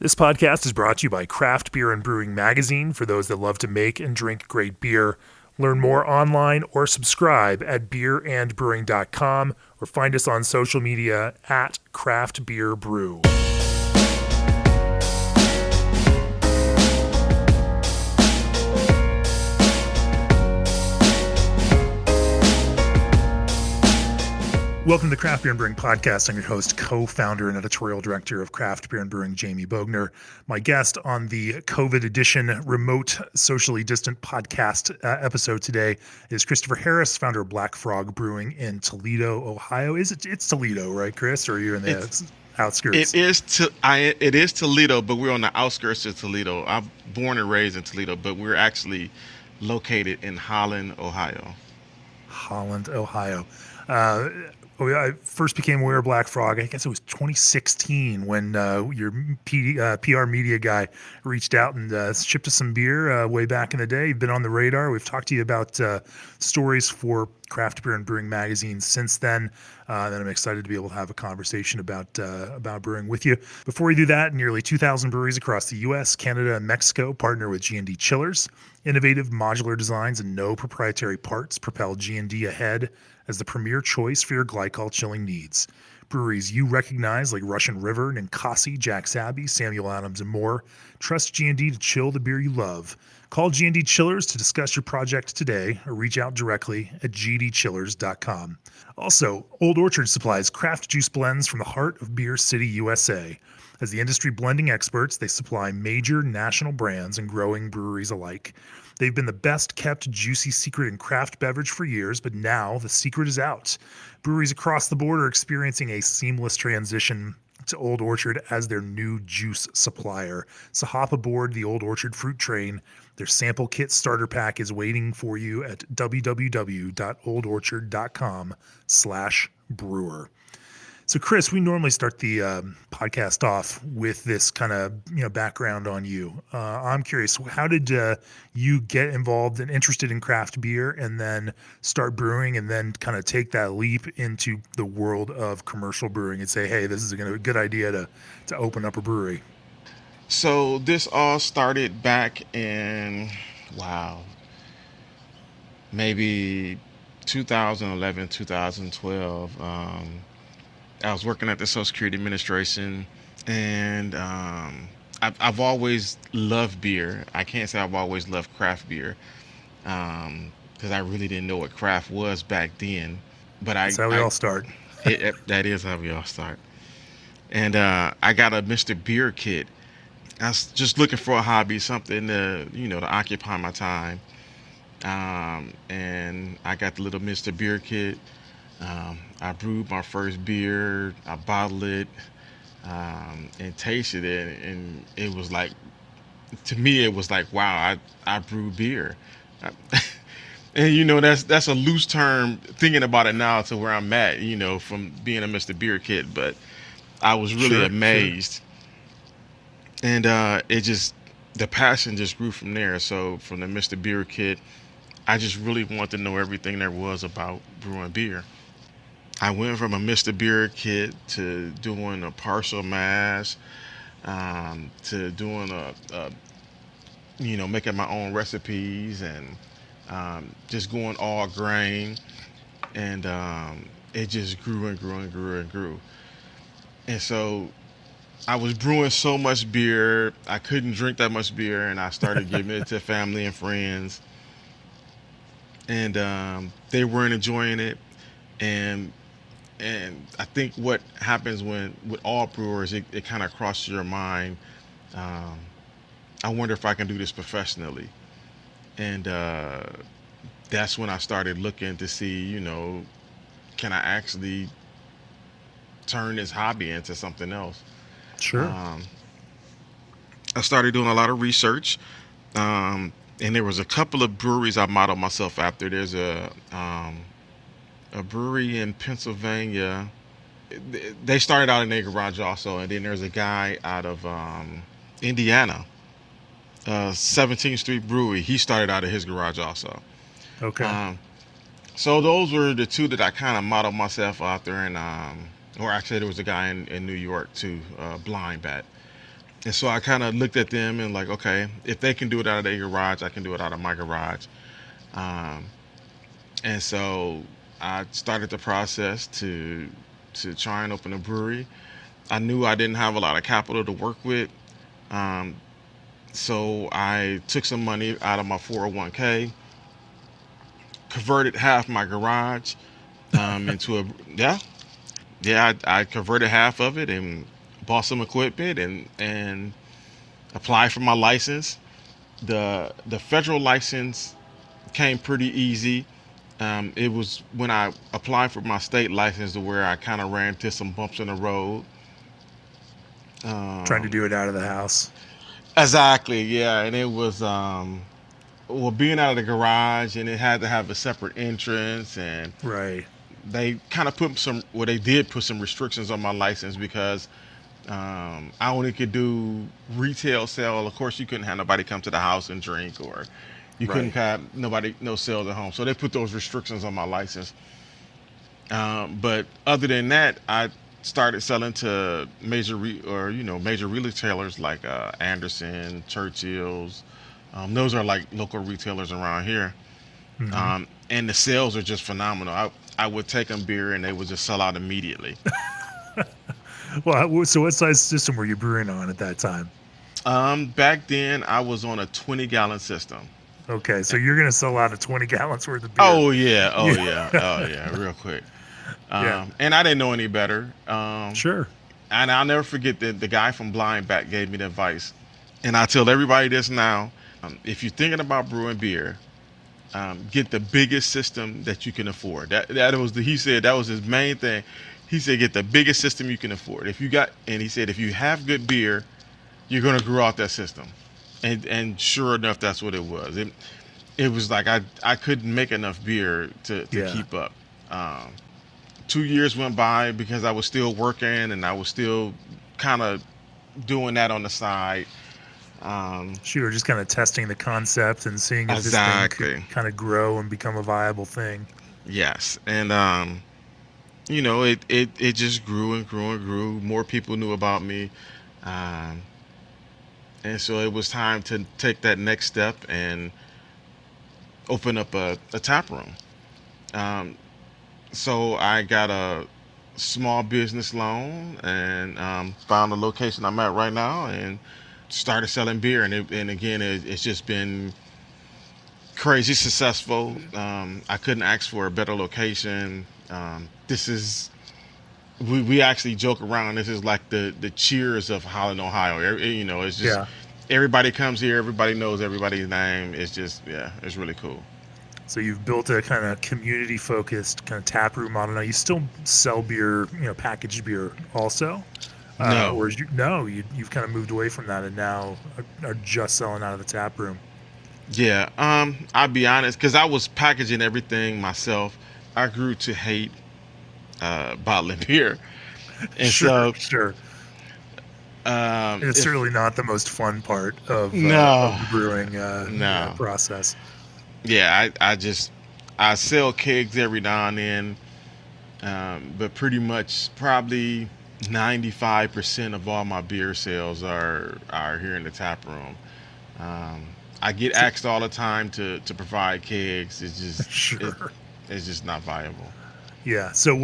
This podcast is brought to you by Craft Beer and Brewing Magazine for those that love to make and drink great beer. Learn more online or subscribe at beerandbrewing.com or find us on social media at Craft Beer Brew. Welcome to the Craft Beer and Brewing Podcast. I'm your host, co-founder and editorial director of Craft Beer and Brewing, Jamie Bogner. My guest on the COVID edition remote socially distant podcast episode today is Christopher Harris, founder of Black Frog Brewing in Toledo, Ohio. It's Toledo, right, Chris? Or are you in the outskirts? It is Toledo, but we're on the outskirts of Toledo. I'm born and raised in Toledo, but we're actually located in Holland, Ohio. Holland, Ohio. I first became aware of Black Frog, I guess it was 2016 when your PR media guy reached out and shipped us some beer way back in the day. You've been on the radar. We've talked to you about stories for Craft Beer and Brewing Magazine since then. And I'm excited to be able to have a conversation about brewing with you. Before we do that, nearly 2,000 breweries across the U.S., Canada, and Mexico partner with G&D Chillers. Innovative modular designs and no proprietary parts propel G&D ahead as the premier choice for your glycol chilling needs. Breweries you recognize like Russian River, Ninkasi, Jack's Abbey, Samuel Adams, and more. Trust G&D to chill the beer you love. Call G&D Chillers to discuss your project today or reach out directly at gdchillers.com. Also, Old Orchard supplies craft juice blends from the heart of Beer City, USA. As the industry blending experts, they supply major national brands and growing breweries alike. They've been the best kept juicy secret in craft beverage for years, but now the secret is out. Breweries across the board are experiencing a seamless transition to Old Orchard as their new juice supplier. So hop aboard the Old Orchard fruit train. Their sample kit starter pack is waiting for you at www.oldorchard.com/brewer. So, Chris, we normally start the podcast off with this kind of background on you. I'm curious, how did you get involved and interested in craft beer, and then start brewing, and then kind of take that leap into the world of commercial brewing and say, hey, this is a good idea to open up a brewery? So this all started back in, maybe 2011, 2012. I was working at the Social Security Administration, and I've always loved beer. I can't say I've always loved craft beer, because I really didn't know what craft was back then. But That's how we all start. That is how we all start. And I got a Mr. Beer kit. I was just looking for a hobby, something to occupy my time. And I got the little Mr. Beer kit. I brewed my first beer, I bottled it, and tasted it, and it was like, to me, it was like, wow, I brew beer. And that's a loose term thinking about it now to where I'm at, from being a Mr. Beer kid, but I was really amazed. Sure. And the passion just grew from there. So from the Mr. Beer kit, I just really wanted to know everything there was about brewing beer. I went from a Mr. Beer kit to doing a partial mash, to doing making my own recipes, and just going all grain. And it just grew and grew and grew and grew. And so I was brewing so much beer, I couldn't drink that much beer, and I started giving it to family and friends. And they weren't enjoying it. And I think what happens with all brewers, it kind of crosses your mind. I wonder if I can do this professionally. And that's when I started looking to see, can I actually turn this hobby into something else? Sure. I started doing a lot of research. And there was a couple of breweries I modeled myself after. There's a brewery in Pennsylvania. They started out in their garage also, and then there's a guy out of Indiana, 17th Street Brewery. He started out of his garage also. Okay. So those were the two that I kind of modeled myself after, and or actually there was a guy in New York too, Blind Bat. And so I kind of looked at them and like, okay, if they can do it out of their garage, I can do it out of my garage. Um, and so I started the process to try and open a brewery. I knew I didn't have a lot of capital to work with. Um, so I took some money out of my 401k, converted half my garage into a yeah I converted half of it and bought some equipment and applied for my license. The federal license came pretty easy. It was when I applied for my state license to where I kind of ran into some bumps in the road. Trying to Um, do it out of the house. exactly, yeah, and it was well, being out of the garage, and it had to have a separate entrance, and Right. they kind of put some, well, they did put some restrictions on my license because I only could do retail sale. Of course, you couldn't have nobody come to the house and drink, or you couldn't Right. have nobody, no sales at home. So they put those restrictions on my license. But other than that, I started selling to major retailers like Anderson, Churchill's. Those are like local retailers around here, Hmm. and the sales are just phenomenal. I would take them beer and they would just sell out immediately. Well, so what size system were you brewing on at that time? Back then I was on a 20-gallon system. Okay, so you're gonna sell out of 20 gallons worth of beer. Oh yeah, oh Yeah. yeah, oh yeah, real quick. Yeah. And I didn't know any better. Sure. And I'll never forget that the guy from Blind Back gave me the advice. And I tell everybody this now: if you're thinking about brewing beer, get the biggest system that you can afford. That was he said that was his main thing. He said get the biggest system you can afford. And he said if you have good beer, you're gonna grow out that system. And sure enough, that's what it was. It was like I couldn't make enough beer to Yeah. keep up. Um, 2 years went by because I was still working and I was still kind of doing that on the side. Um, So you were just kind of testing the concept and seeing if this thing could exactly. kind of grow and become a viable thing. Yes. And it just grew and grew and grew. More people knew about me. Um, and so it was time to take that next step and open up a tap room. Um, so I got a small business loan and found the location I'm at right now and started selling beer. And again, it's just been crazy successful. I couldn't ask for a better location. This is we actually joke around. This is like the Cheers of Holland, Ohio. It's just Yeah. everybody comes here. Everybody knows everybody's name. It's just yeah, it's really cool. So you've built a kind of community focused kind of tap room model. Now you still sell beer, packaged beer also, No, or is you've kind of moved away from that and now are just selling out of the tap room. yeah. I'll be honest, because I was packaging everything myself. I grew to hate bottling beer, and Sure, so sure. And it's if certainly not the most fun part no, of the brewing no, process. yeah, I sell kegs every now and then, but pretty much probably 95% of all my beer sales are here in the tap room. Um, I get So, asked all the time to provide kegs. sure. It's just not viable. Yeah. So,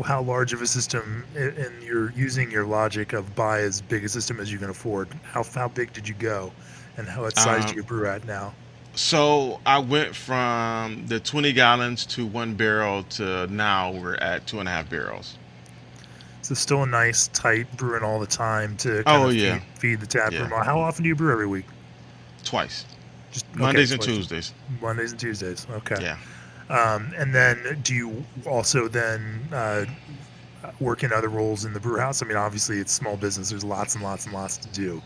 how large of a system, and you're using your logic of buy as big a system as you can afford? How big did you go, and what size do Um, you brew at now? so I went from the 20 gallons to 1 barrel to now we're at 2.5 barrels. So, still a nice tight brewing all the time to kind Oh of yeah, feed the tap yeah, room. How often do you brew every week? twice, Just okay, Mondays and twice. Tuesdays. Mondays and Tuesdays. Okay. Yeah. And then do you also then work in other roles in the brew house? I mean, obviously it's small business. There's lots and lots and lots to do.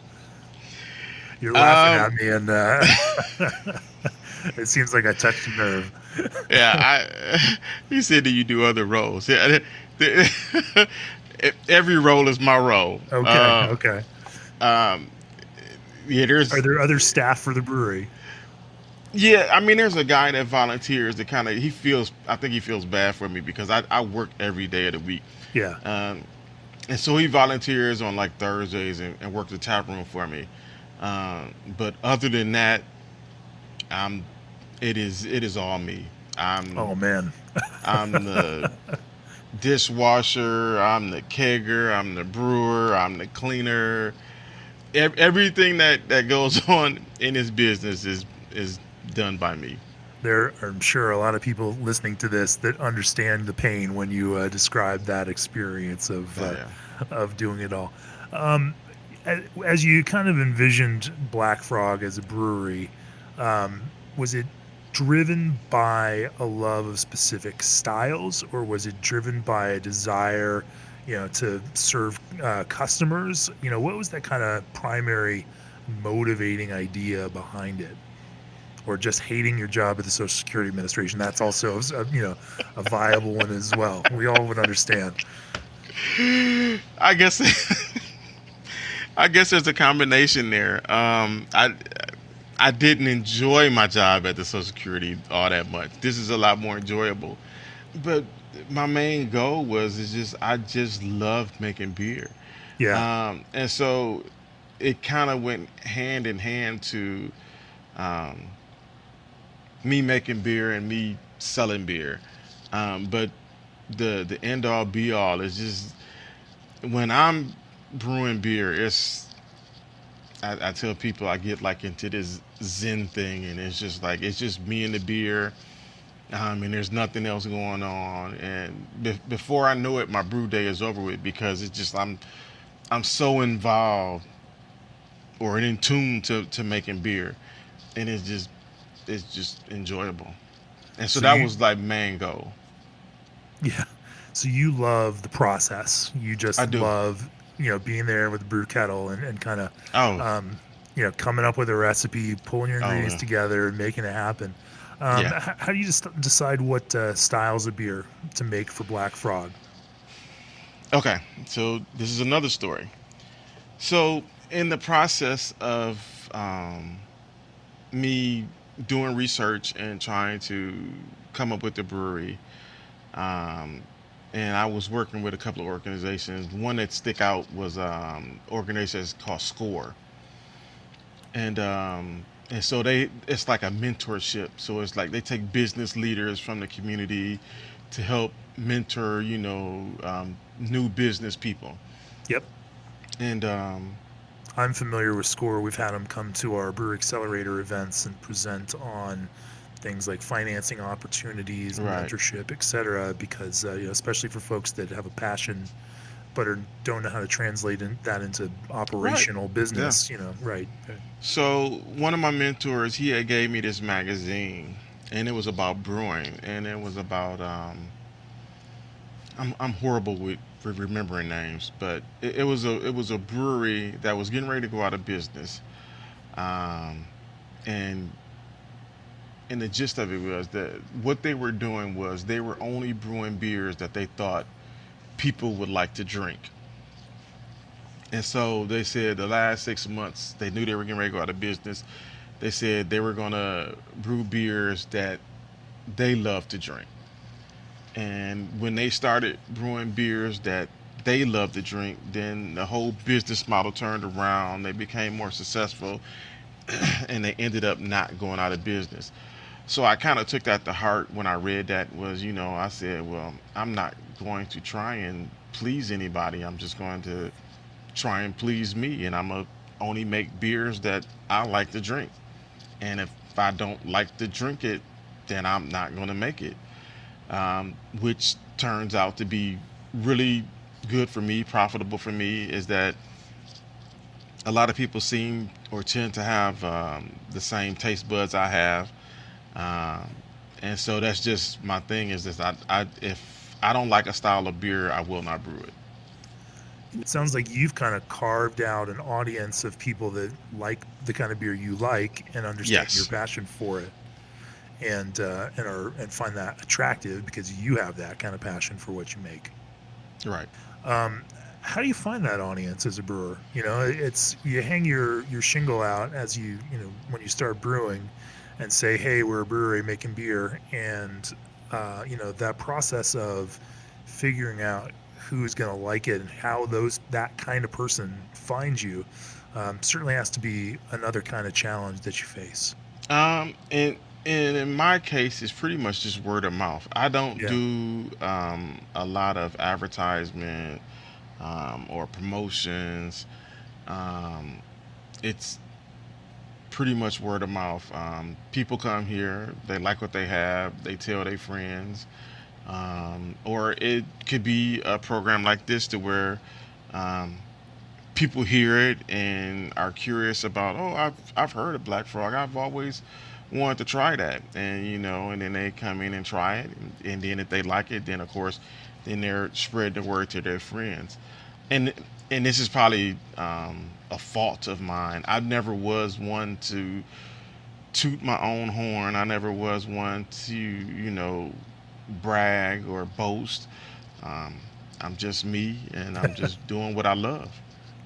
You're laughing Um, at me, and it seems like I touched a nerve. yeah, you said that you do other roles. Yeah, every role is my role. Okay, okay. Um, yeah, Are there's there other staff for the brewery? yeah. I mean, there's a guy that volunteers that kind of I think he feels bad for me because I work every day of the week. Yeah, Um, And so he volunteers on like Thursdays and works the tap room for me. But other than that, I'm it is all me. I'm Oh man. I'm the dishwasher. I'm the kegger. I'm the brewer. I'm the cleaner. Everything that goes on in this business is done by me. There are, I'm sure, a lot of people listening to this that understand the pain when you describe that experience Oh yeah. of doing it all. Um, as you kind of envisioned Black Frog as a brewery, was it driven by a love of specific styles, or was it driven by a desire, to serve customers? What was that kind of primary motivating idea behind it? Or just hating your job at the Social Security Administration? That's also a viable one as well. We all would understand. I guess I guess there's a combination there. I didn't enjoy my job at the Social Security all that much. This is a lot more enjoyable. But my main goal was is just I just loved making beer, Yeah, and so it kind of went hand in hand to um, me making beer and me selling beer. But the end all be all is just when I'm brewing beer. I tell people I get like into this Zen thing, and it's just like it's just me and the beer, and there's nothing else going on. And before I know it, my brew day is over with because it's just I'm so involved or in tune to making beer, and it's just enjoyable. And so so that you was like main goal. yeah, so you love the process. You I just do. love being there with the brew kettle and kind of Oh um, coming up with a recipe, pulling your oh ingredients yeah. together, and making it happen. Yeah. How do you just decide what styles of beer to make for Black Frog? Okay. So this is another story. So in the process of me doing research and trying to come up with the brewery, um, and I was working with a couple of organizations. One that stick out was organization called Score, and so it's like a mentorship. So it's like they take business leaders from the community to help mentor, new business people, Yep. and I'm familiar with SCORE. We've had them come to our Brewer Accelerator events and present on things like financing opportunities, right, mentorship, et cetera, because, especially for folks that have a passion but don't know how to translate that into right, operational yeah. business, right. So one of my mentors, he had gave me this magazine, and it was about brewing, and it was about I'm horrible with remembering names, but it was a brewery that was getting ready to go out of business, um, and and the gist of it was that what they were doing was they were only brewing beers that they thought people would like to drink. And so they said the last 6 months they knew they were getting ready to go out of business. They said they were gonna brew beers that they love to drink. And when they started brewing beers that they love to drink, then the whole business model turned around. They became more successful, and they ended up not going out of business. So I kind of took that to heart when I read that. Was I said, well, I'm not going to try and please anybody. I'm just going to try and please me, and I'm gonna only make beers that I like to drink. And if I don't like to drink it, then I'm not going to make it. Which turns out to be really good for me, profitable for me. Is that a lot of people seem or tend to have the same taste buds I have, um, and so that's just my thing. Is that if I don't like a style of beer, I will not brew it. It sounds like you've kind of carved out an audience of people that like the kind of beer you like and understand your Yes, passion for it, and find that attractive because you have that kind of passion for what you make. right. Um, how do you find that audience as a brewer? It's you hang your shingle out as when you start brewing, and say, "Hey, we're a brewery making beer," and that process of figuring out who's going to like it and how that kind of person finds you certainly has to be another kind of challenge that you face. And in my case, it's pretty much just word of mouth. I don't Yeah, do a lot of advertisement or promotions. Um, it's pretty much word of mouth. People come here, they like what they have, they tell their friends, or it could be a program like this to where um, people hear it and are curious about. Oh, I've heard of Black Frog. I've always wanted to try that, and and then they come in and try it, and then if they like it, then of course, then they're spread the word to their friends, and and this is probably a fault of mine. I never was one to toot my own horn. I never was one to brag or boast. Um, I'm just me, and I'm just doing what I love.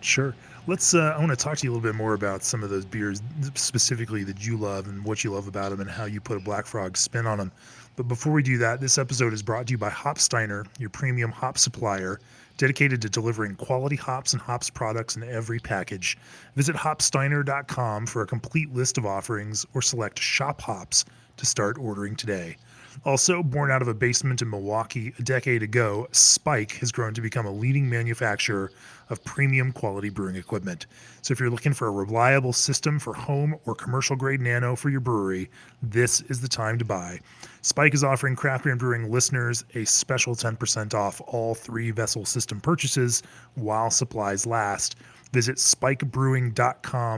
sure. Let's. I want to talk to you a little bit more about some of those beers specifically that you love and what you love about them and how you put a Black Frog spin on them. But before we do that, this episode is brought to you by Hopsteiner, your premium hop supplier, dedicated to delivering quality hops and hops products in every package. Visit hopsteiner.com for a complete list of offerings or select shop hops to start ordering today. Also, born out of a basement in Milwaukee a decade ago, Spike has grown to become a leading manufacturer of premium quality brewing equipment. So, if you're looking for a reliable system for home or commercial grade nano for your brewery, this is the time to buy. Spike is offering Craft Beer and Brewing listeners a special 10% off all 3 vessel system purchases while supplies last. Visit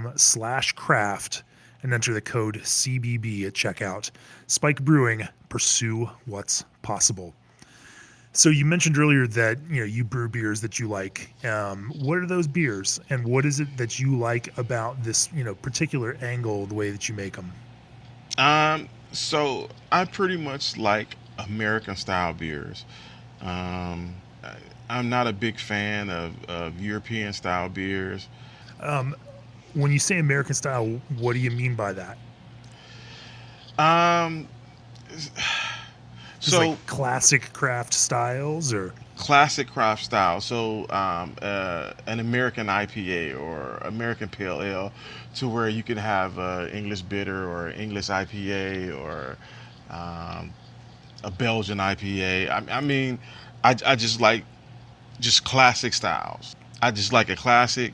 spikebrewing.com/craft and enter the code CBB at checkout. Spike Brewing, pursue what's possible. So you mentioned earlier that you brew beers that you like. What are those beers, and what is it that you like about this particular angle, the way that you make them? So I pretty much like American style beers. I'm not a big fan of European style beers. Um, when you say American style, what do you mean by that? Um, Just like so classic craft styles, or classic craft style. So an American IPA or American Pale Ale, to where you can have English bitter or English IPA or um, a Belgian IPA. I mean, I just like just classic styles. I just like a classic,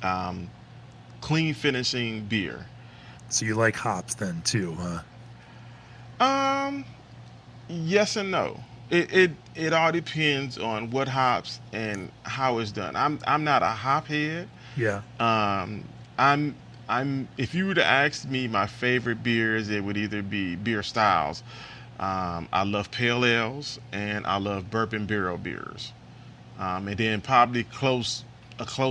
um, clean finishing beer. so you like hops then too, huh? Um, yes and no. It all depends on what hops and how it's done. I'm not a hop head. Yeah. Um, I'm I'm if you were to ask me my favorite beers, it would either be beer styles. I love pale ales and I love bourbon barrel beers. And then probably a close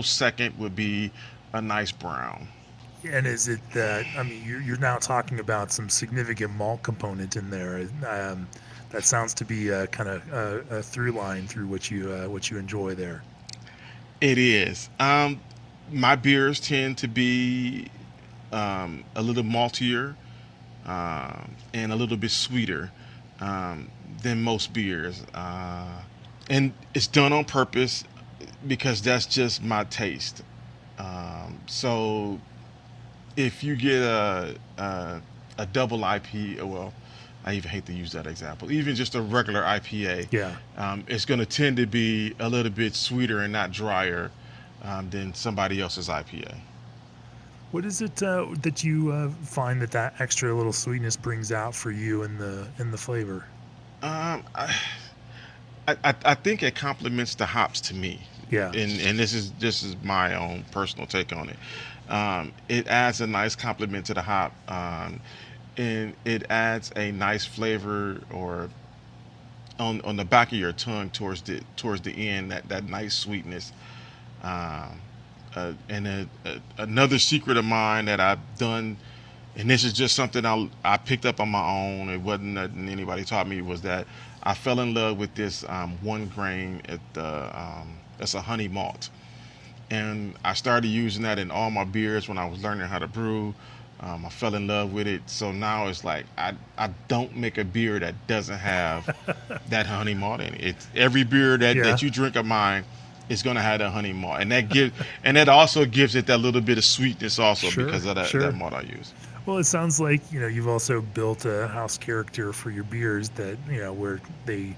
second would be a nice brown. And is it that, I mean, you're now talking about some significant malt component in there. That sounds to be a kind of a through line through what you enjoy there. It is. My beers tend to be a little maltier and a little bit sweeter um, than most beers. And it's done on purpose because that's just my taste. So if you get a double IP, well, I even hate to use that example. Even just a regular IPA, Yeah. it's going to tend to be a little bit sweeter and not drier than somebody else's IPA. What is it that you find that extra little sweetness brings out for you in the flavor? Um, I, I think it complements the hops to me, Yeah. and this is my own personal take on it. It adds a nice complement to the hop, and it adds a nice flavor or on the back of your tongue towards the end, that nice sweetness. Um, Another secret of mine that I've done, and this is just something I picked up on my own. It wasn't nothing anybody taught me. Was that I fell in love with this 1 grain at the that's a honey malt, and I started using that in all my beers when I was learning how to brew. I fell in love with it. So now it's like I don't make a beer that doesn't have that honey malt in it. It's every beer Yeah, that you drink of mine is gonna have that honey malt, and that also gives it that little bit of sweetness also because sure, of that sure. malt I use. Well, it sounds like, you've also built a house character for your beers that, where they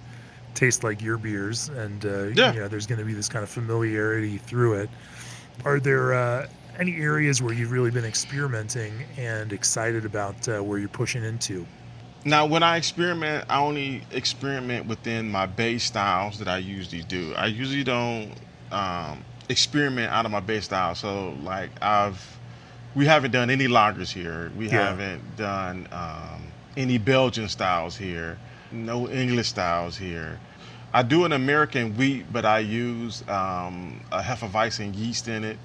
taste like your beers, and Yeah. there's going to be this kind of familiarity through it. Are there any areas where you've really been experimenting and excited about where you're pushing into? Now, when I experiment, I only experiment within my base styles that I usually do. I usually don't experiment out of my base style. So, like, we haven't done any lagers here. We Yeah, haven't done any Belgian styles here. No English styles here. I do an American wheat, but I use a Hefeweizen yeast in it.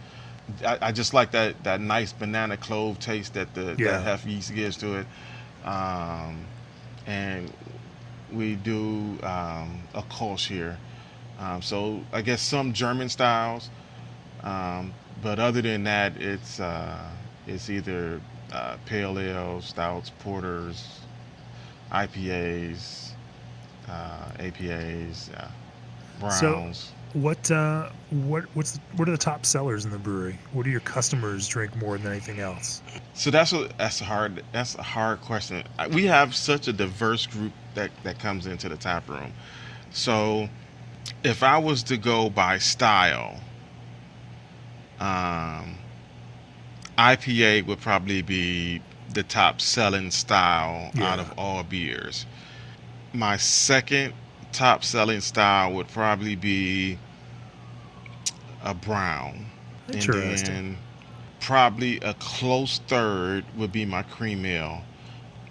I just like that nice banana clove taste that yeah. Hef yeast gives to it. Um, and we do a Kolsch here. So I guess some German styles, but other than that, it's either pale ales, stouts, porters, IPAs, APAs, So, browns. what are the top sellers in the brewery? What do your customers drink more than anything else? So that's a hard question. We have such a diverse group that comes into the tap room. So if I was to go by style, um, IPA would probably be the top selling style out of Yeah, all beers. My second top selling style would probably be a brown. And interesting. then probably a close third would be my cream ale.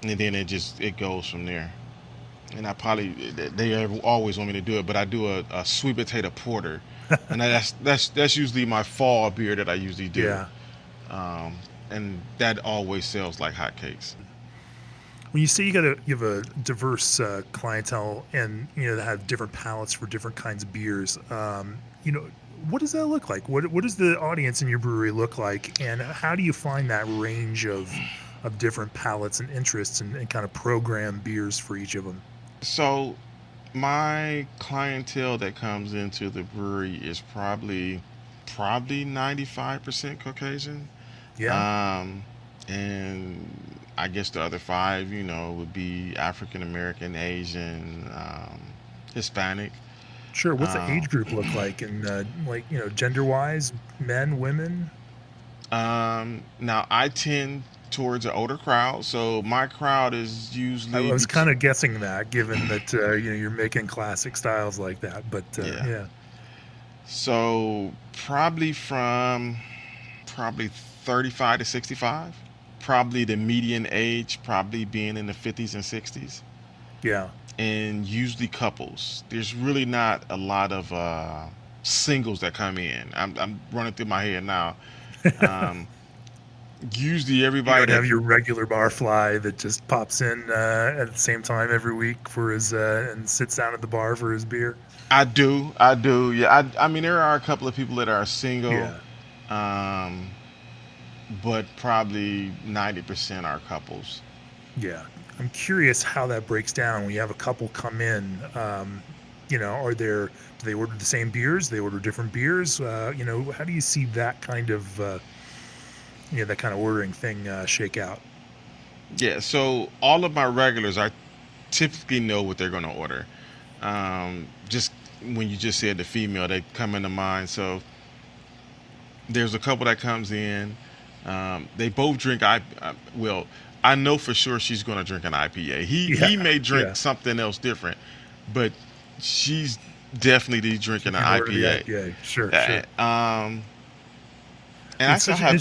And then it goes from there. And I probably they always want me to do it, but I do a sweet potato porter, and that's usually my fall beer that I usually do. Yeah. Um, and that always sells like hotcakes. When you say you have a diverse clientele, and that have different palates for different kinds of beers, what does that look like? What does the audience in your brewery look like, and how do you find that range of different palates and interests, and kind of program beers for each of them? So my clientele that comes into the brewery is probably 95% Caucasian. Yeah, Um, and I guess the other five, would be African American, Asian, Hispanic. sure. What's the Um, age group look like, and like gender wise, men, women? Now I tend towards an older crowd, so my crowd is I usually was kind of guessing that, given that you're making classic styles like that, but yeah. yeah. So probably 35 to 65. Probably the median age probably being in the 50s and 60s, Yeah. and usually couples. There's really not a lot of singles that come in. I'm running through my head now. Um, Usually You everybody don't that have your regular barfly that just pops in at the same time every week for his and sits down at the bar for his beer. I do. Yeah, I mean there are a couple of people that are single, Yeah, um, but probably 90% are couples. yeah. I'm curious how that breaks down when you have a couple come in. Do they order the same beers? They order different beers? How do you see that kind of that kind of ordering thing shake out? Yeah, so all of my regulars, I typically know what they're going to order. Just when you just said the female, they come into mind. So there's a couple that comes in. They both drink. Well, I know for sure she's going to drink an IPA. He Yeah, may drink yeah. something else different, but she's definitely She's drinking an gonna order the IPA. IPA. Sure, sure. Uh, um, and I have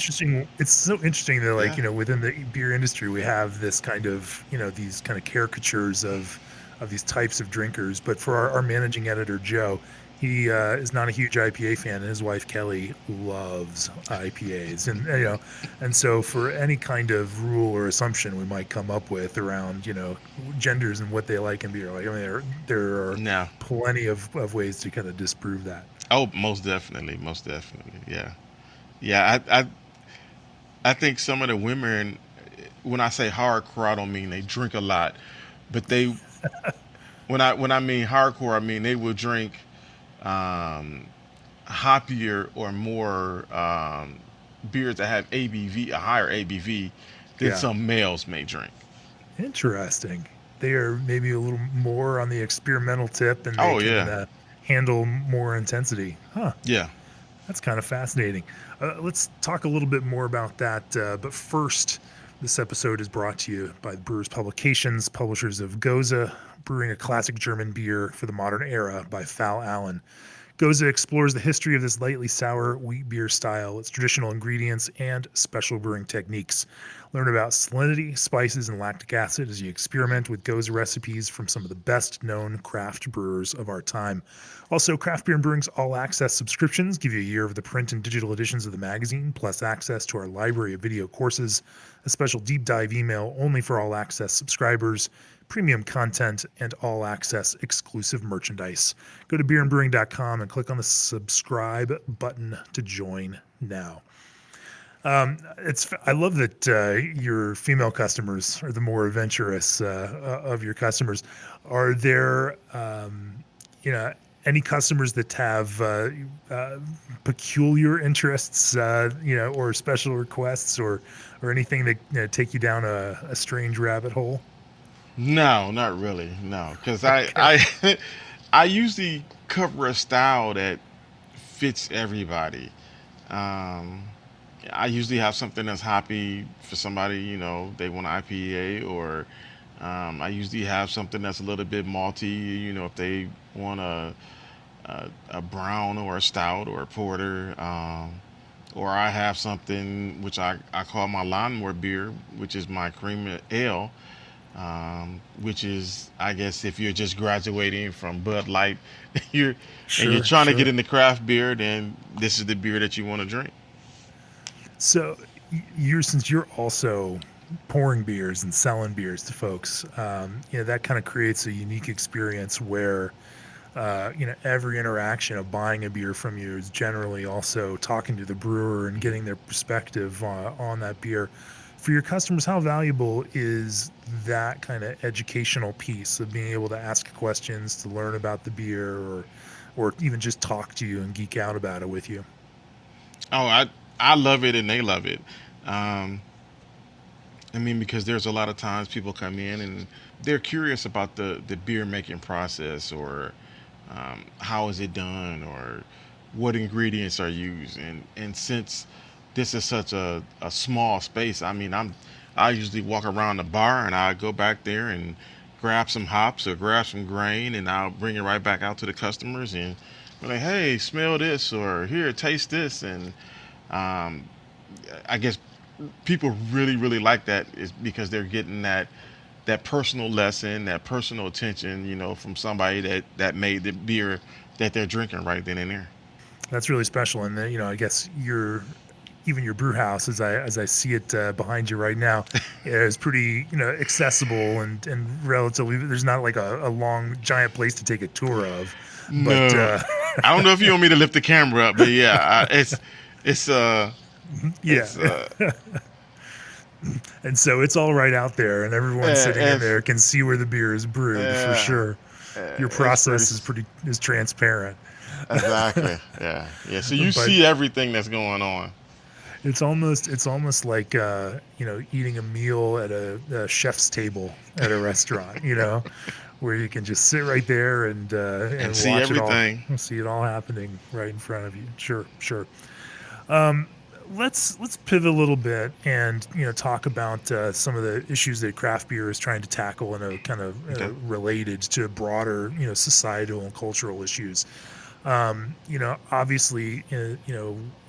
It's so interesting that, like, yeah. within the beer industry we have this kind of, these kind of caricatures of these types of drinkers. But for our managing editor Joe, he is not a huge IPA fan, and his wife Kelly loves IPAs. And and so for any kind of rule or assumption we might come up with around genders and what they like in beer, like, I mean, there are No. plenty of ways to kind of disprove that. Oh, most definitely. Yeah, yeah. I think some of the women when I say hardcore, I don't mean they drink a lot, but they when I mean hardcore, I mean they will drink um, hoppier or more beers that have ABV, a higher ABV than Yeah. some males may drink. Interesting. They are maybe a little more on the experimental tip and they Oh can yeah, handle more intensity. Huh. yeah. That's kind of fascinating. Let's talk a little bit more about that. But first, this episode is brought to you by the Brewers Publications, publishers of Goza, Brewing a Classic German Beer for the Modern Era by Fal Allen. Goza explores the history of this lightly sour wheat beer style, its traditional ingredients, and special brewing techniques. Learn about salinity, spices, and lactic acid as you experiment with Goza recipes from some of the best known craft brewers of our time. Also, Craft Beer and Brewing's all access subscriptions give you a year of the print and digital editions of the magazine, plus access to our library of video courses, a special deep dive email only for all access subscribers, premium content, and all access exclusive merchandise. Go to beerandbrewing.com and click on the subscribe button to join now. I love that your female customers are the more adventurous of your customers. Are there you know any customers that have peculiar interests, or special requests, or anything that take you down a strange rabbit hole? No, not really. No, because Okay, I usually cover a style that fits everybody. Um, I usually have something that's hoppy for somebody. They want an IPA, or I usually have something that's a little bit malty. If they want a brown or a stout or a porter. Or I have something which I call my lawnmower beer, which is my cream ale, which is, I guess, if you're just graduating from Bud Light, you're and you're sure, trying to get sure. into craft beer, then this is the beer that you want to drink. So since you're also pouring beers and selling beers to folks, that kind of creates a unique experience where every interaction of buying a beer from you is generally also talking to the brewer and getting their perspective on that beer. For your customers, how valuable is that kind of educational piece of being able to ask questions, to learn about the beer, or even just talk to you and geek out about it with you? Oh, I love it and they love it. Um, I mean, because there's a lot of times people come in and they're curious about the beer making process, or how is it done, or what ingredients are used. And since this is such a small space, I mean, I usually walk around the bar and I go back there and grab some hops or grab some grain, and I'll bring it right back out to the customers and be like, hey, smell this, or here, taste this. And um, I guess people really really like that is because they're getting that personal lesson, that personal attention, from somebody that made the beer that they're drinking right then and there. That's really special, and I guess even your brew house, as I see it behind you right now, is pretty accessible and relatively. There's not like a long giant place to take a tour of, but No, I don't know if you want me to lift the camera up, but yeah, it's yeah. it's And so it's all right out there, and everyone sitting in it's there can see where the beer is brewed for yeah, sure. Your it's pretty process is transparent. exactly, yeah. So you But see everything that's going on. it's almost like eating a meal at a chef's table at a restaurant, where you can just sit right there And and see watch it all, everything. see it all happening right in front of you. Sure, sure. Um, let's pivot a little bit and talk about some of the issues that craft beer is trying to tackle in a kind of Okay. related to broader societal and cultural issues. Obviously,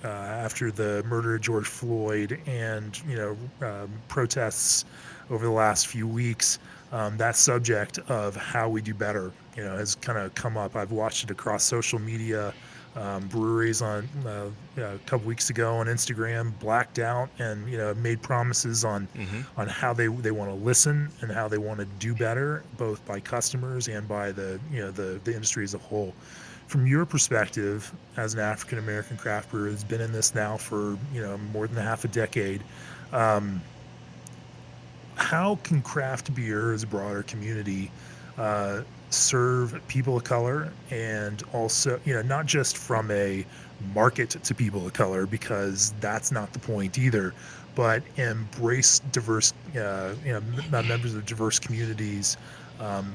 after the murder of George Floyd and protests over the last few weeks, that subject of how we do better, has kind of come up. I've watched it across social media. Breweries on a couple weeks ago on Instagram blacked out and made promises Hmm. on how they want to listen and how they want to do better, both by customers and by the industry as a whole. From your perspective, as an African American craft brewer who's been in this now for more than half a decade, um, how can craft beer as a broader community uh, serve people of color, and also, not just from a market to people of color, because that's not the point either, but embrace diverse, members of diverse communities,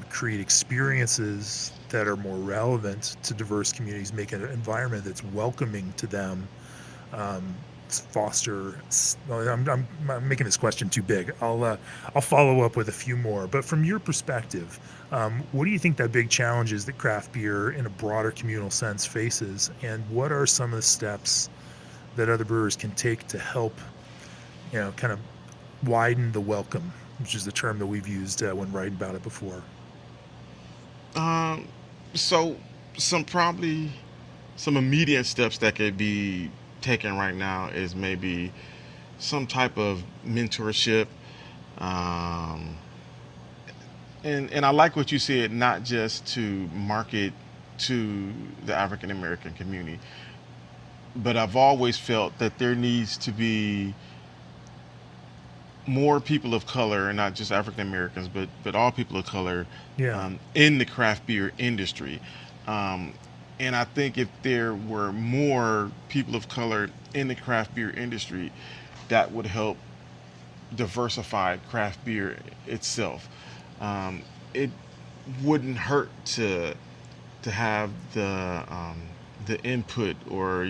create experiences that are more relevant to diverse communities, make an environment that's welcoming to them, um, foster. Well, I'm making this question too big. I'll follow up with a few more. But from your perspective, what do you think that big challenge is that craft beer, in a broader communal sense, faces, and what are some of the steps that other brewers can take to help, kind of widen the welcome, which is the term that we've used when writing about it before. Um, so probably some immediate steps that could be taken right now is maybe some type of mentorship. Um, and I like what you said, not just to market to the African American community, but I've always felt that there needs to be more people of color, and not just African Americans, but all people of color, Yeah, in the craft beer industry. Um, and I think if there were more people of color in the craft beer industry, that would help diversify craft beer itself. Um, it wouldn't hurt to have the input, or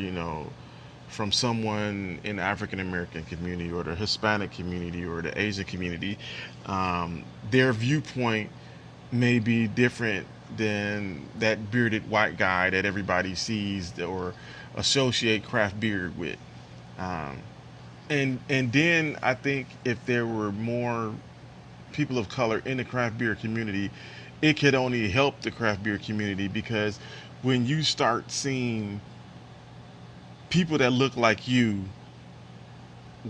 from someone in the African American community, or the Hispanic community, or the Asian community. Their viewpoint may be different than that bearded white guy that everybody sees or associate craft beer with. Um, and then I think if there were more people of color in the craft beer community, it could only help the craft beer community, because when you start seeing people that look like you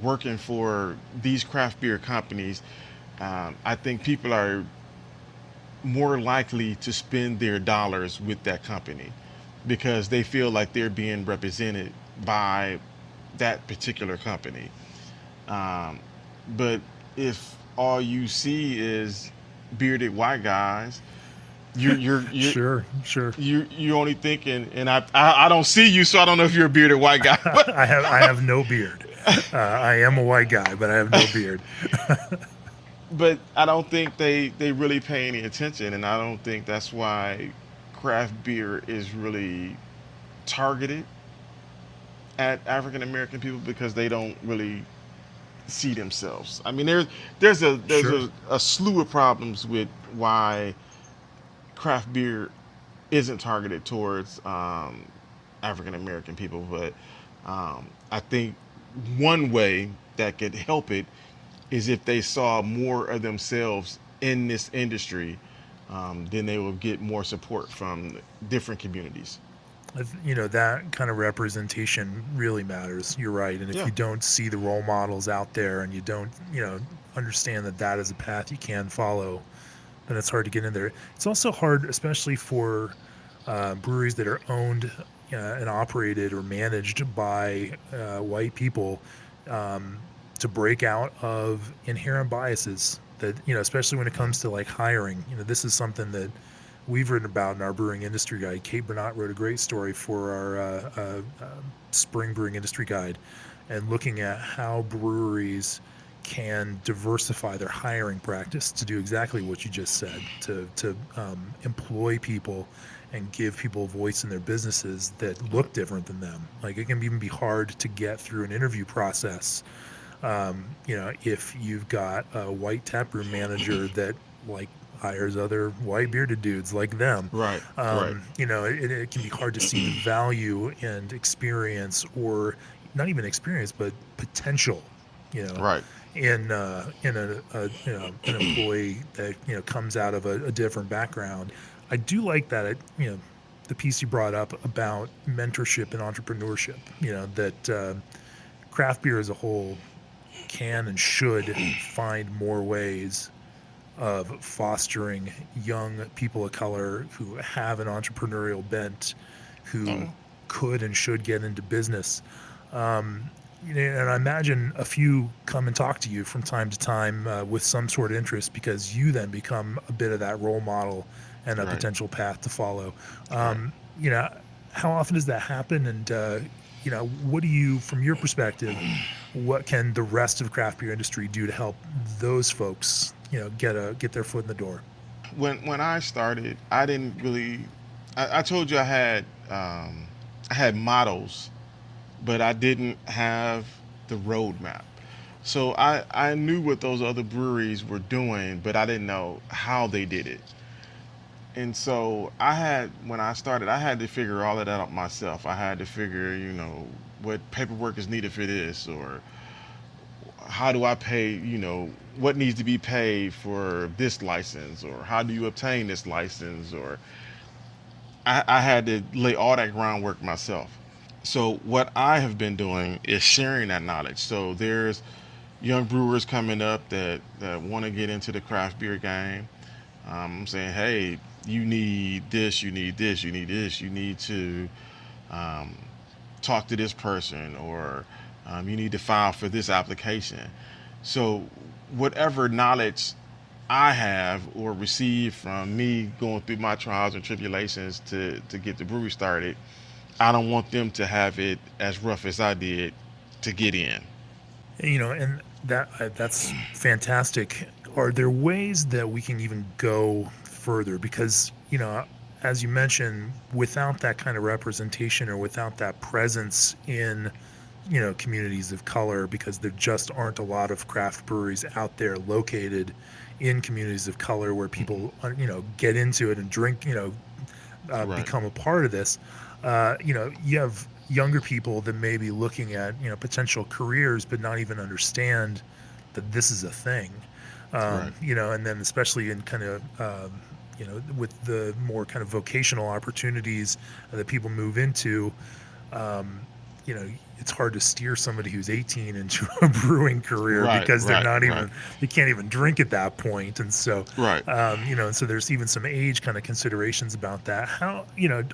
working for these craft beer companies, I think people are more likely to spend their dollars with that company, because they feel like they're being represented by that particular company. Um, but if all you see is bearded white guys, you're sure, sure. you only thinking, and I don't see you, so I don't know if you're a bearded white guy. I have no beard. I am a white guy, but I have no beard. But I don't think they really pay any attention, and I don't think that's why craft beer is really targeted at African American people, because they don't really see themselves. I mean, there's Sure. a slew of problems with why craft beer isn't targeted towards African American people, but I think one way that could help it is if they saw more of themselves in this industry, then they will get more support from different communities. That kind of representation really matters. You're right. And if Yeah, you don't see the role models out there, and you don't, understand that that is a path you can follow, then it's hard to get in there. It's also hard, especially for breweries that are owned and operated or managed by white people, to break out of inherent biases that, especially when it comes to like hiring. This is something that we've written about in our brewing industry guide. Kate Burnett wrote a great story for our spring brewing industry guide, and looking at how breweries can diversify their hiring practice to do exactly what you just said, to employ people and give people a voice in their businesses that look different than them. Like, it can even be hard to get through an interview process, if you've got a white taproom manager that, like, hires other white bearded dudes like them. right, right, It can be hard to see the value and experience, or not even experience, but potential, you know, right. in an employee that, comes out of a different background. I do like that. The piece you brought up about mentorship and entrepreneurship. That craft beer as a whole can and should find more ways of fostering young people of color who have an entrepreneurial bent, who Oh, could and should get into business. Um, And I imagine a few come and talk to you from time to time with some sort of interest because you then become a bit of that role model and a Right. potential path to follow. Right. You know, how often does that happen? And what do you, from your perspective, what can the rest of craft beer industry do to help those folks, get their foot in the door? When I started, I didn't really. I told you I had models, but I didn't have the roadmap. So I knew what those other breweries were doing, but I didn't know how they did it. And so when I started, I had to figure all of that out myself. I had to figure, what paperwork is needed for this, or how do I pay, what needs to be paid for this license, or how do you obtain this license, or I had to lay all that groundwork myself. So what I have been doing is sharing that knowledge. So there's young brewers coming up that want to get into the craft beer game. I'm saying, hey, you need this, you need this, you need this, you need to um, talk to this person, or you need to file for this application. So whatever knowledge I have or receive from me going through my trials and tribulations to get the brewery started, I don't want them to have it as rough as I did to get in. And that's fantastic. Are there ways that we can even go further? Because as you mentioned, without that kind of representation or without that presence in communities of color, because there just aren't a lot of craft breweries out there located in communities of color where people get into it and drink, Right, become a part of this. You have younger people that may be looking at potential careers, but not even understand that this is a thing. right, And then especially in kind of with the more kind of vocational opportunities that people move into, um, it's hard to steer somebody who's 18 into a brewing career right, because right, right, they can't even drink at that point. And so, right. and so there's even some age kind of considerations about that. How,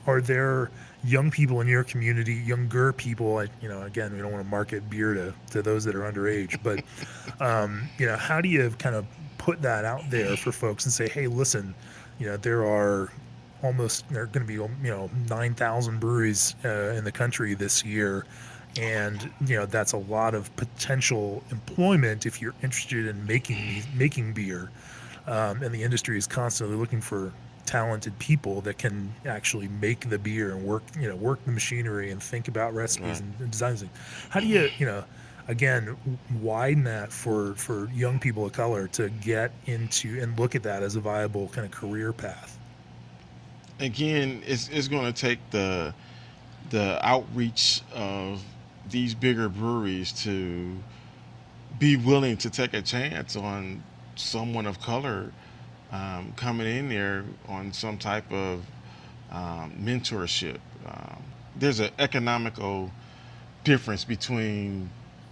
are there young people in your community, younger people, like, again, we don't want to market beer to those that are underage, but, how do you kind of put that out there for folks and say, hey, listen, there are going to be 9,000 breweries in the country this year, and that's a lot of potential employment if you're interested in making beer, and the industry is constantly looking for talented people that can actually make the beer and work the machinery and think about recipes Right. and design things. How do you again widen that for young people of color to get into and look at that as a viable kind of career path? Again, it's going to take the outreach of these bigger breweries to be willing to take a chance on someone of color coming in there on some type of mentorship. There's an economical difference between,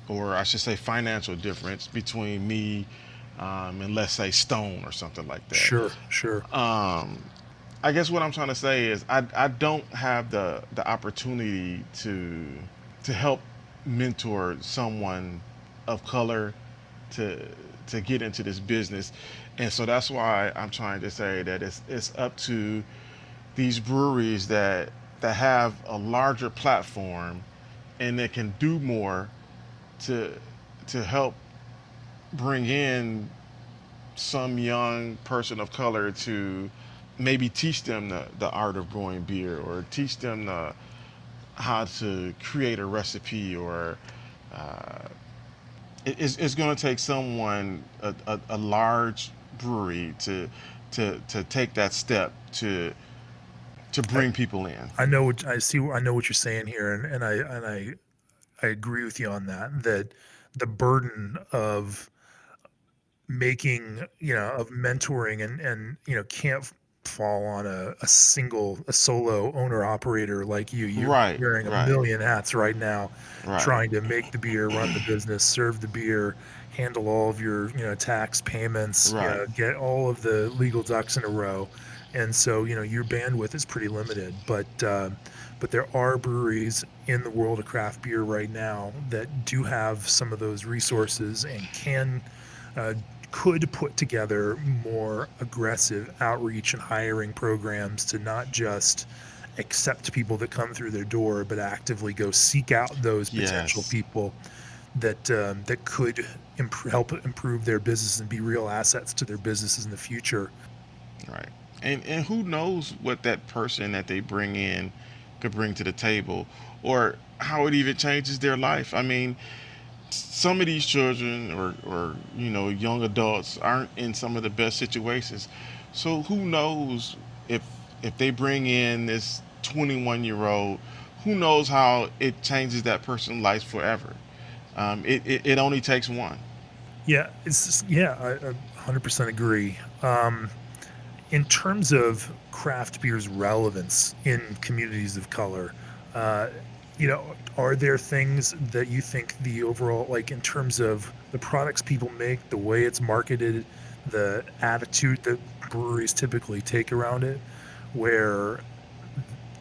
or I should say, financial difference between me and let's say Stone or something like that. Sure, sure. Um, I guess what I'm trying to say is I don't have the opportunity to help mentor someone of color to to get into this business, and so that's why I'm trying to say that it's up to these breweries that have a larger platform and that can do more to help bring in some young person of color to maybe teach them the art of brewing beer, or teach them how to create a recipe, or uh, it's going to take someone a large brewery to take that step to I, bring people in. I know what I see. I know what you're saying here, and I agree with you on that. That the burden of of mentoring and can't fall on a solo owner operator like you. You're Right, wearing a right, million hats right now, right, trying to make the beer, run the business, serve the beer, handle all of your tax payments, right, get all of the legal ducks in a row, and so your bandwidth is pretty limited. But there are breweries in the world of craft beer right now that do have some of those resources and uh, could put together more aggressive outreach and hiring programs to not just accept people that come through their door, but actively go seek out those potential Yes. people that could help improve their business and be real assets to their businesses in the future. Right. And who knows what that person that they bring in could bring to the table, or how it even changes their life. I mean, some of these children or young adults aren't in some of the best situations. So who knows if if they bring in this 21-year-old, who knows how it changes that person's life forever. It only takes one. Yeah, I 100% agree. In terms of craft beer's relevance in communities of color, uh, are there things that you think the overall, like in terms of the products people make, the way it's marketed, the attitude that breweries typically take around it, where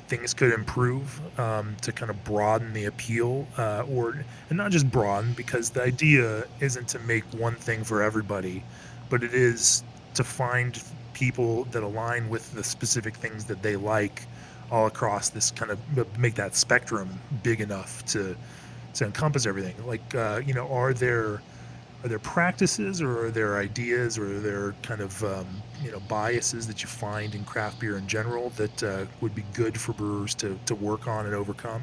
things could improve to kind of broaden the appeal, and not just broaden, because the idea isn't to make one thing for everybody, but it is to find people that align with the specific things that they like all across this kind of make that spectrum big enough to encompass everything. Like, are there practices, or are there ideas, or are there kind of biases that you find in craft beer in general that would be good for brewers to work on and overcome?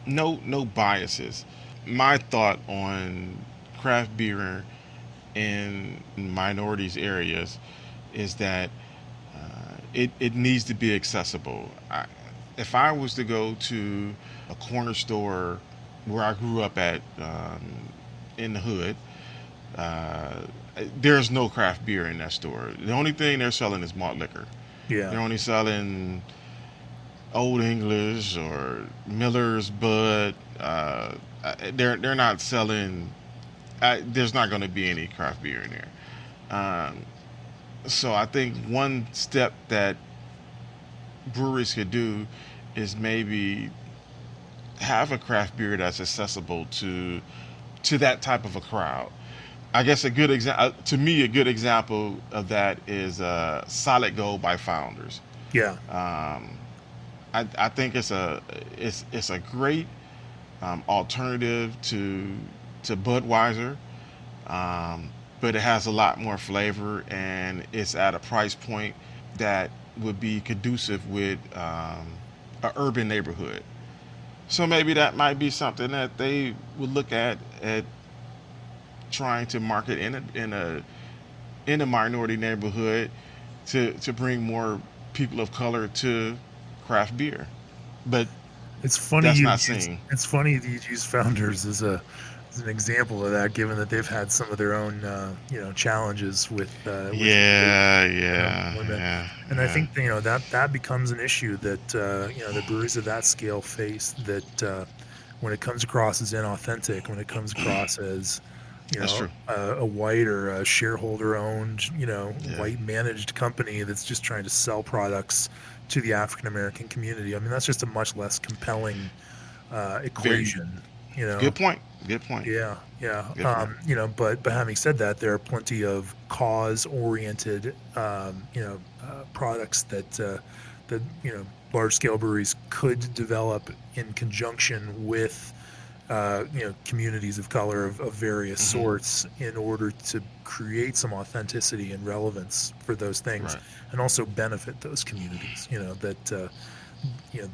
No biases. My thought on craft beer in minorities areas is that it needs to be accessible. If I was to go to a corner store where I grew up at, in the hood, uh, there's no craft beer in that store. The only thing they're selling is malt liquor. Yeah, They're only selling Old English or Miller's Bud. They're not selling. There's not going to be any craft beer in there. So I think one step that breweries could do is maybe have a craft beer that's accessible to that type of a crowd. I guess a good example to me, a good example of that is Solid Gold by Founders. yeah. Um, I think it's a great alternative to Budweiser, but it has a lot more flavor and it's at a price point that would be conducive with an urban neighborhood. So maybe that might be something that they would look at trying to market in a minority neighborhood to bring more people of color to craft beer. But It's funny that's you not use seen. it's funny that you use founders as an example of that, given that they've had some of their own challenges with Yeah, yeah, unemployment. yeah, And I yeah. think that becomes an issue that the breweries of that scale face. That when it comes across as inauthentic, when it comes across as That's true. a white or a shareholder owned Yeah, white managed company that's just trying to sell products to the African American community. I mean, that's just a much less compelling very equation. You know, good point. Good point. yeah, yeah. Good point. But having said that, there are plenty of cause-oriented, products that large-scale breweries could develop in conjunction with communities of color of various Hmm. sorts in order to create some authenticity and relevance for those things, Right. and also benefit those communities. That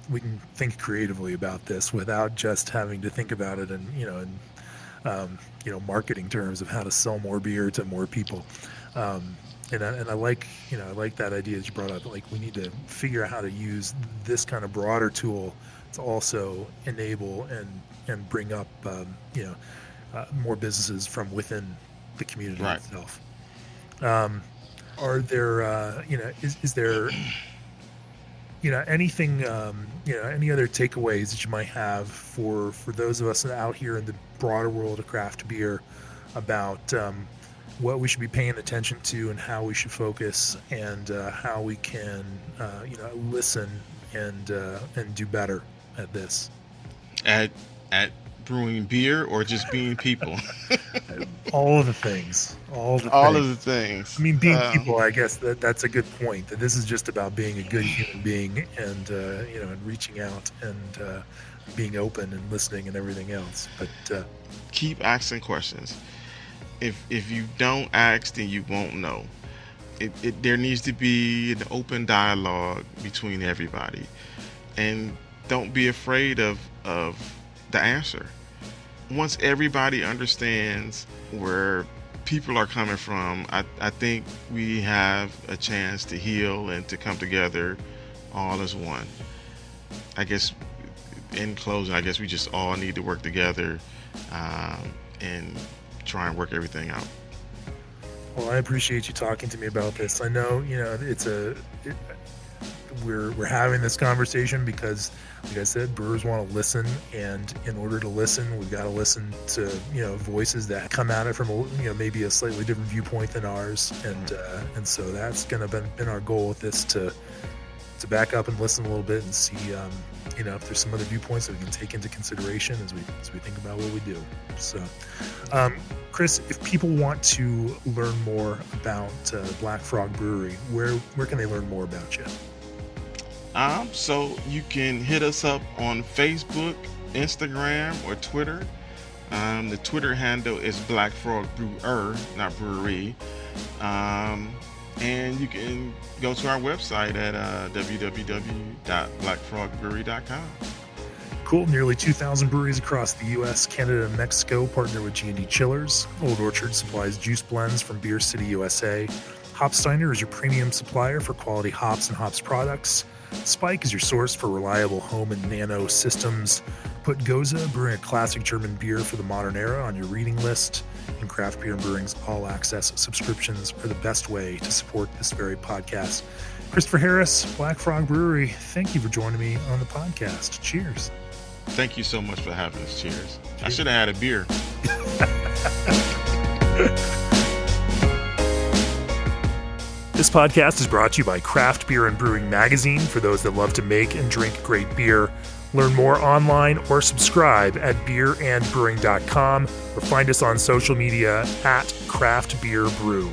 we can think creatively about this without just having to think about it in marketing terms of how to sell more beer to more people. And I like I like that idea that you brought up. Like, we need to figure out how to use this kind of broader tool to also enable and bring up more businesses from within the community Right. itself. Um, are there is there anything any other takeaways that you might have for those of us out here in the broader world of craft beer about what we should be paying attention to and how we should focus, and how we can listen and do better at this. At brewing beer or just being people? All of the things. All of the things. I mean, being people, I guess that's a good point. That this is just about being a good human being, and and reaching out and being open and listening and everything else. But keep asking questions. If you don't ask, then you won't know. There needs to be an open dialogue between everybody, and don't be afraid of the answer. Once everybody understands where people are coming from, I think we have a chance to heal and to come together all as one. I guess in closing, I guess we just all need to work together and try and work everything out. Well, I appreciate you talking to me about this. I know, we're having this conversation because, like I said, brewers want to listen, and in order to listen, we've got to listen to voices that come at it from maybe a slightly different viewpoint than ours, and so that's going to been our goal with this, to back up and listen a little bit and see if there's some other viewpoints that we can take into consideration as we think about what we do. So, Chris, if people want to learn more about Black Frog Brewery, where can they learn more about you? So you can hit us up on Facebook, Instagram, or Twitter. The Twitter handle is Black Frog Brewer, not brewery. And you can go to our website at www.blackfrogbrewery.com. Cool. Nearly 2,000 breweries across the U.S., Canada, and Mexico partner with G&D Chillers. Old Orchard supplies juice blends from Beer City, USA. Hopsteiner is your premium supplier for quality hops and hops products. Spike is your source for reliable home and nano systems. Put Goza, brewing a classic German beer for the modern era, on your reading list. And Craft Beer and Brewing's all-access subscriptions are the best way to support this very podcast. Christopher Harris, Black Frog Brewery, thank you for joining me on the podcast. Cheers. Thank you so much for having us. Cheers. I should have had a beer. This podcast is brought to you by Craft Beer and Brewing Magazine, for those that love to make and drink great beer. Learn more online or subscribe at beerandbrewing.com, or find us on social media at Craft Beer Brew.